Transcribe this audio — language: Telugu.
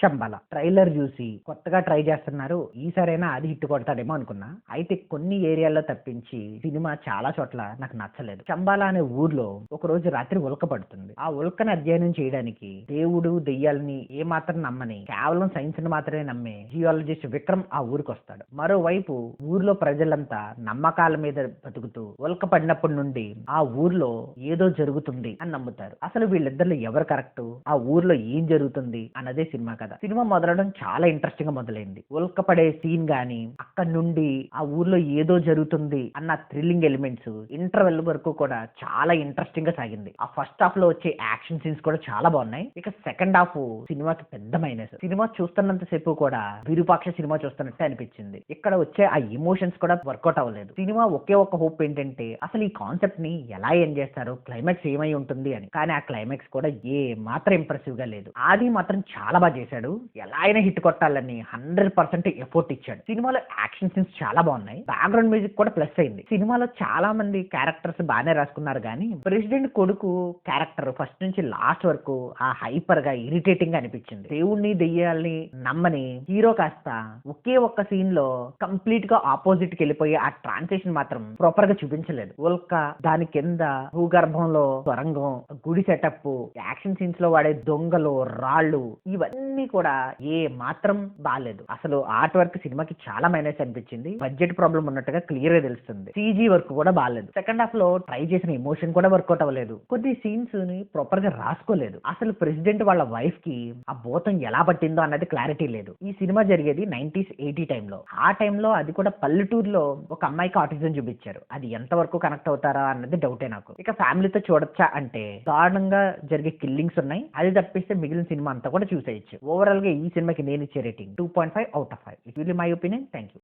శంబల ట్రైలర్ చూసి కొత్తగా ట్రై చేస్తున్నారు, ఈసారైనా అది హిట్ కొడతాడేమో అనుకున్నా. అయితే కొన్ని ఏరియాల్లో తప్పించి సినిమా చాలా చోట్ల నాకు నచ్చలేదు. శంబాల అనే ఊర్లో ఒక రోజు రాత్రి ఉల్క పడుతుంది. ఆ ఉల్కని అధ్యయనం చేయడానికి దేవుడు దెయ్యాలని ఏ మాత్రం నమ్మని, కేవలం సైన్స్ ని మాత్రమే నమ్మే జియాలజిస్ట్ విక్రమ్ ఆ ఊరికి వస్తాడు. మరోవైపు ఊర్లో ప్రజలంతా నమ్మకాల మీద బతుకుతూ ఉల్క పడినప్పటి నుండి ఆ ఊర్లో ఏదో జరుగుతుంది అని నమ్ముతారు. అసలు వీళ్ళిద్దరిలో ఎవరు కరెక్ట్, ఆ ఊర్లో ఏం జరుగుతుంది అన్నదే సినిమా కథ. సినిమా మొదలడం చాలా ఇంట్రెస్టింగ్ గా మొదలైంది. ఉల్క పడే సీన్ గానీ, అక్కడ నుండి ఆ ఊర్లో ఏదో జరుగుతుంది అన్న థ్రిల్లింగ్ ఎలిమెంట్స్ ఇంటర్వెల్ వరకు కూడా చాలా ఇంట్రెస్టింగ్ గా సాగింది. ఆ ఫస్ట్ హాఫ్ లో వచ్చే యాక్షన్ సీన్స్ కూడా చాలా బాగున్నాయి. ఇక సెకండ్ హాఫ్ సినిమాకి పెద్ద మైనస్. సినిమా చూస్తున్నంత సేపు కూడా విరూపాక్ష సినిమా చూస్తున్నట్టే అనిపించింది. ఇక్కడ వచ్చే ఆ ఎమోషన్స్ కూడా వర్కౌట్ అవ్వలేదు. సినిమా ఒకే ఒక హోప్ ఏంటంటే అసలు ఈ కాన్సెప్ట్ ని ఎలా ఏం చేస్తారు, క్లైమాక్స్ ఏమై ఉంటుంది అని. కానీ ఆ క్లైమాక్స్ కూడా ఏ మాత్రం ఇంప్రెసివ్ గా లేదు. ఆది మాత్రం చాలా బాగా చేశాడు. ఎలా అయినా హిట్ కొట్టాలని 100% ఎఫోర్ట్ ఇచ్చాడు. సినిమాలో యాక్షన్ సీన్స్ చాలా బాగున్నాయి. బ్యాక్గ్రౌండ్ మ్యూజిక్ కూడా ప్లస్ అయింది. సినిమాలో చాలా మంది క్యారెక్టర్స్ బాగానే రాసుకున్నారు, కానీ ప్రెసిడెంట్ కొడుకు క్యారెక్టర్ ఫస్ట్ నుంచి లాస్ట్ వరకు ఆ హైపర్ గా ఇరిటేటింగ్ గా అనిపించింది. దేవుణ్ణి దెయ్యాల్ని నమ్మని హీరో కాస్త ఒకే ఒక్క సీన్ లో కంప్లీట్ గా ఆపోజిట్ కి వెళ్ళిపోయి ఆ ట్రాన్సిషన్ మాత్రం ప్రాపర్ గా చూపించలేదు. ఉల్క, దాని కింద భూగర్భంలో సొరంగం, గుడి సెటప్, యాక్షన్ సీన్స్ లో వాడే దొంగలు, రాళ్ళు, ఇవన్నీ కూడా ఏ మాత్రం బాలేదు. అసలు ఆర్ట్ వర్క్ సినిమాకి చాలా మైనస్ అనిపించింది. బడ్జెట్ ప్రాబ్లం ఉన్నట్టుగా క్లియర్ గా తెలుస్తుంది. సీజీ వర్క్ కూడా బాలేదు. సెకండ్ హాఫ్ లో ట్రై చేసిన ఎమోషన్ కూడా వర్కౌట్ అవ్వలేదు. కొన్ని సీన్స్ ని ప్రాపర్ గా రాసుకోలేదు. అసలు ప్రెసిడెంట్ వాళ్ళ వైఫ్ కి ఆ భూతం ఎలా పట్టిందో అన్నది క్లారిటీ లేదు. ఈ సినిమా జరిగేది 90s 80 టైంలో. ఆ టైంలో అది కూడా పల్లెటూరులో ఒక అమ్మాయికి ఆటిజం చూపించారు. అది ఎంత వరకు కనెక్ట్ అవుతారా అన్నది డౌటే నాకు. ఇక ఫ్యామిలీతో చూడొచ్చా అంటే దారుణంగా జరిగే కిల్లింగ్స్ ఉన్నాయి. అది తప్పిస్తే మిగిలిన సినిమా అంతా కూడా చూసేయచ్చు. ఓవరాల్ గా ఈ సినిమాకి నేను ఇచ్చే rating 2.5 out of 5. It will my opinion. Thank you.